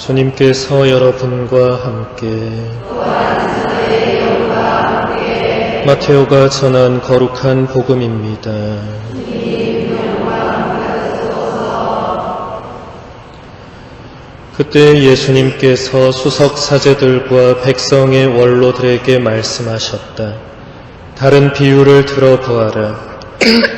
주님께서 여러분과 함께 마테오가 전한 거룩한 복음입니다. 그때 예수님께서 수석 사제들과 백성의 원로들에게 말씀하셨다. 다른 비유를 들어보아라.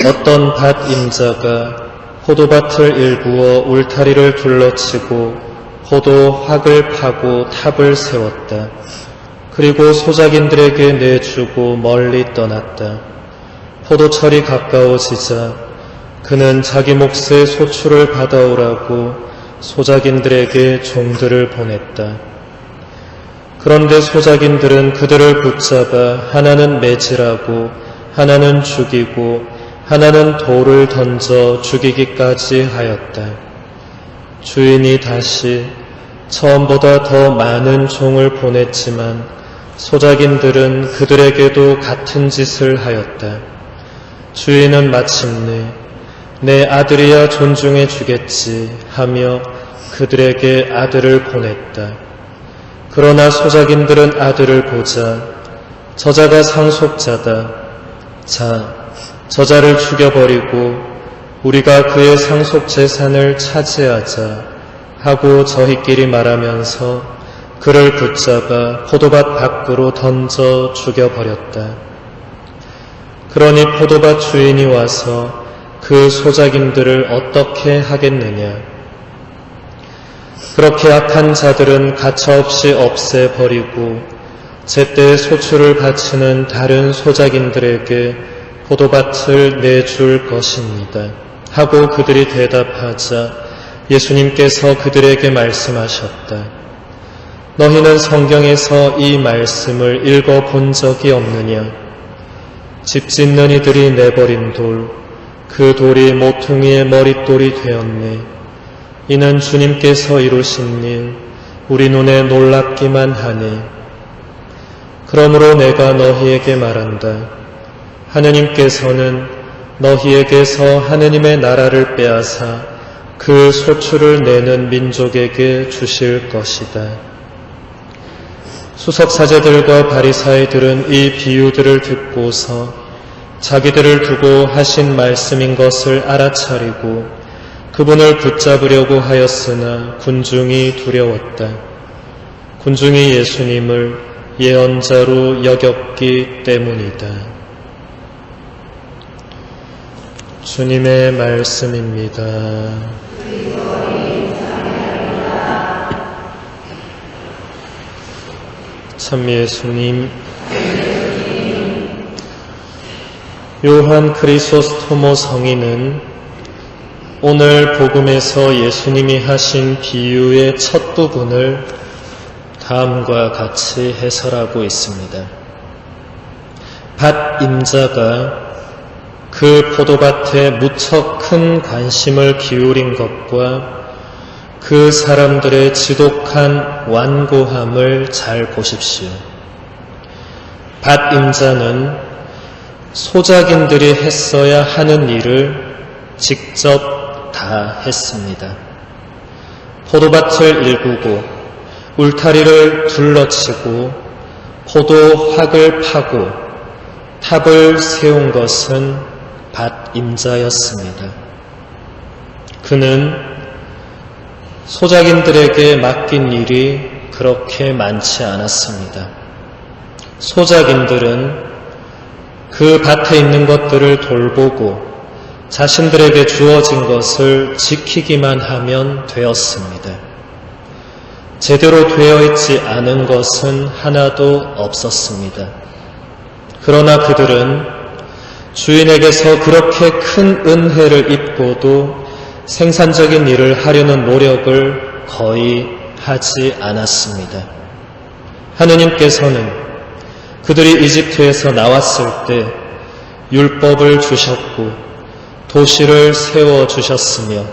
어떤 밭 임자가 포도밭을 일구어 울타리를 둘러치고 포도 확을 파고 탑을 세웠다. 그리고 소작인들에게 내주고 멀리 떠났다. 포도철이 가까워지자 그는 자기 몫의 소출을 받아오라고 소작인들에게 종들을 보냈다. 그런데 소작인들은 그들을 붙잡아 하나는 매질하고 하나는 죽이고 하나는 돌을 던져 죽이기까지 하였다. 주인이 다시 처음보다 더 많은 종을 보냈지만 소작인들은 그들에게도 같은 짓을 하였다. 주인은 마침내 내 아들이야 존중해 주겠지 하며 그들에게 아들을 보냈다. 그러나 소작인들은 아들을 보자 저자가 상속자다. 자, 저자를 죽여버리고 우리가 그의 상속 재산을 차지하자 하고 저희끼리 말하면서 그를 붙잡아 포도밭 밖으로 던져 죽여버렸다. 그러니 포도밭 주인이 와서 그 소작인들을 어떻게 하겠느냐. 그렇게 악한 자들은 가차없이 없애버리고 제때 소출을 바치는 다른 소작인들에게 포도밭을 내줄 것입니다. 하고 그들이 대답하자 예수님께서 그들에게 말씀하셨다. 너희는 성경에서 이 말씀을 읽어본 적이 없느냐? 집 짓는 이들이 내버린 돌, 그 돌이 모퉁이의 머릿돌이 되었네. 이는 주님께서 이루신 일, 우리 눈에 놀랍기만 하네. 그러므로 내가 너희에게 말한다. 하느님께서는 너희에게서 하느님의 나라를 빼앗아 그 소출을 내는 민족에게 주실 것이다. 수석사제들과 바리사이들은 이 비유들을 듣고서 자기들을 두고 하신 말씀인 것을 알아차리고 그분을 붙잡으려고 하였으나 군중이 두려웠다. 군중이 예수님을 예언자로 여겼기 때문이다. 주님의 말씀입니다. 참 예수님, 요한 크리소스토모 성인은 오늘 복음에서 예수님이 하신 비유의 첫 부분을 다음과 같이 해설하고 있습니다. 밭 임자가 그 포도밭에 무척 큰 관심을 기울인 것과 그 사람들의 지독한 완고함을 잘 보십시오. 밭 임자는 소작인들이 했어야 하는 일을 직접 다 했습니다. 포도밭을 일구고 울타리를 둘러치고 포도 확을 파고 탑을 세운 것은 밭 임자였습니다. 그는 소작인들에게 맡긴 일이 그렇게 많지 않았습니다. 소작인들은 그 밭에 있는 것들을 돌보고 자신들에게 주어진 것을 지키기만 하면 되었습니다. 제대로 되어 있지 않은 것은 하나도 없었습니다. 그러나 그들은 주인에게서 그렇게 큰 은혜를 입고도 생산적인 일을 하려는 노력을 거의 하지 않았습니다. 하느님께서는 그들이 이집트에서 나왔을 때 율법을 주셨고 도시를 세워주셨으며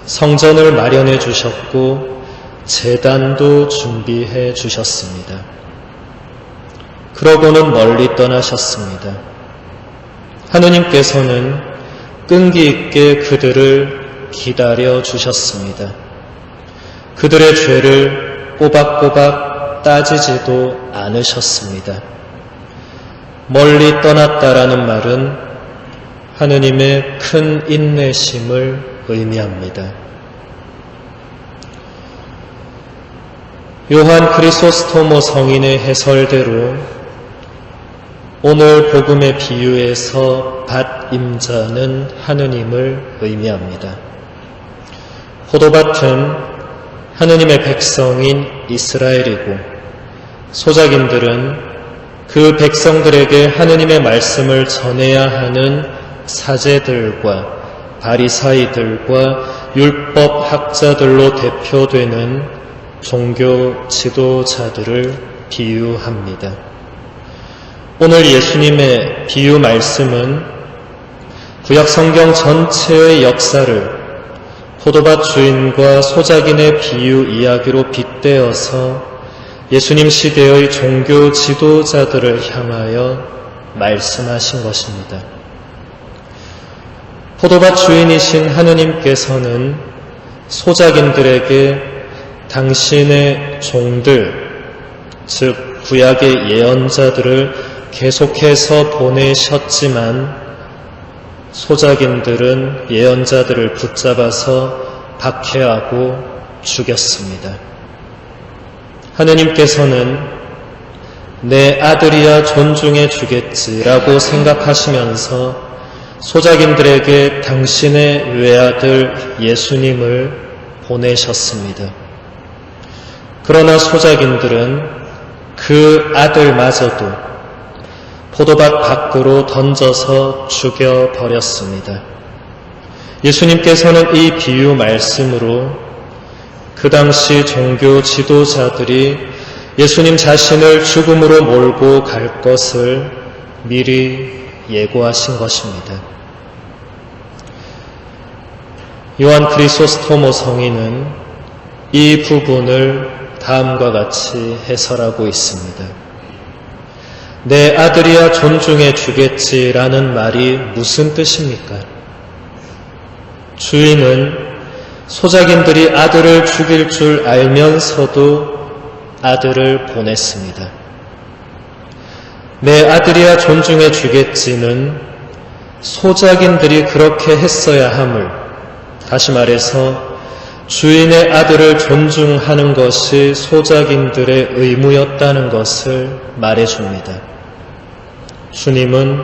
성전을 마련해 주셨고 제단도 준비해 주셨습니다. 그러고는 멀리 떠나셨습니다. 하느님께서는 끈기 있게 그들을 기다려 주셨습니다. 그들의 죄를 꼬박꼬박 따지지도 않으셨습니다. 멀리 떠났다라는 말은 하느님의 큰 인내심을 의미합니다. 요한 크리소스토모 성인의 해설대로 오늘 복음의 비유에서 밭 임자는 하느님을 의미합니다. 포도밭은 하느님의 백성인 이스라엘이고 소작인들은 그 백성들에게 하느님의 말씀을 전해야 하는 사제들과 바리사이들과 율법 학자들로 대표되는 종교 지도자들을 비유합니다. 오늘 예수님의 비유 말씀은 구약 성경 전체의 역사를 포도밭 주인과 소작인의 비유 이야기로 빗대어서 예수님 시대의 종교 지도자들을 향하여 말씀하신 것입니다. 포도밭 주인이신 하느님께서는 소작인들에게 당신의 종들, 즉 구약의 예언자들을 계속해서 보내셨지만 소작인들은 예언자들을 붙잡아서 박해하고 죽였습니다. 하느님께서는 내 아들이야 존중해 주겠지라고 생각하시면서 소작인들에게 당신의 외아들 예수님을 보내셨습니다. 그러나 소작인들은 그 아들마저도 포도밭 밖으로 던져서 죽여버렸습니다. 예수님께서는 이 비유 말씀으로 그 당시 종교 지도자들이 예수님 자신을 죽음으로 몰고 갈 것을 미리 예고하신 것입니다. 요한 크리소스토모 성인은 이 부분을 다음과 같이 해설하고 있습니다. 내 아들이야 존중해 주겠지라는 말이 무슨 뜻입니까? 주인은 소작인들이 아들을 죽일 줄 알면서도 아들을 보냈습니다. 내 아들이야 존중해 주겠지는 소작인들이 그렇게 했어야 함을, 다시 말해서 주인의 아들을 존중하는 것이 소작인들의 의무였다는 것을 말해줍니다. 주님은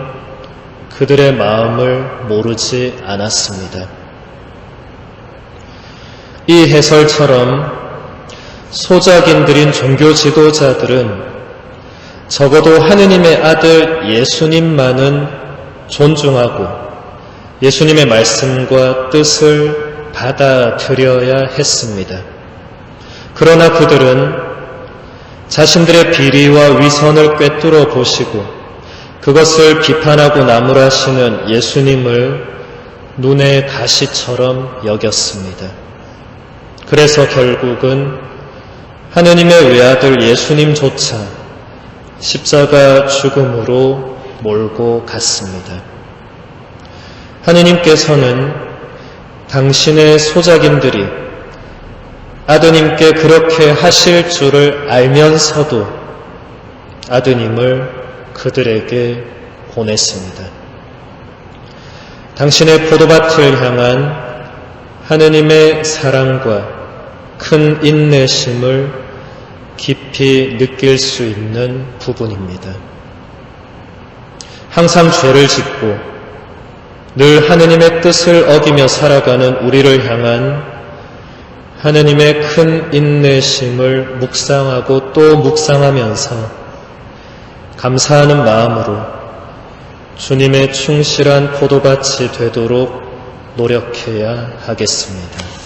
그들의 마음을 모르지 않았습니다. 이 해설처럼 소작인들인 종교 지도자들은 적어도 하느님의 아들 예수님만은 존중하고 예수님의 말씀과 뜻을 받아들여야 했습니다. 그러나 그들은 자신들의 비리와 위선을 꿰뚫어 보시고 그것을 비판하고 나무라시는 예수님을 눈의 가시처럼 여겼습니다. 그래서 결국은 하느님의 외아들 예수님조차 십자가 죽음으로 몰고 갔습니다. 하느님께서는 당신의 소작인들이 아드님께 그렇게 하실 줄을 알면서도 아드님을 그들에게 보냈습니다. 당신의 포도밭을 향한 하느님의 사랑과 큰 인내심을 깊이 느낄 수 있는 부분입니다. 항상 죄를 짓고 늘 하느님의 뜻을 어기며 살아가는 우리를 향한 하느님의 큰 인내심을 묵상하고 또 묵상하면서 감사하는 마음으로 주님의 충실한 포도밭이 되도록 노력해야 하겠습니다.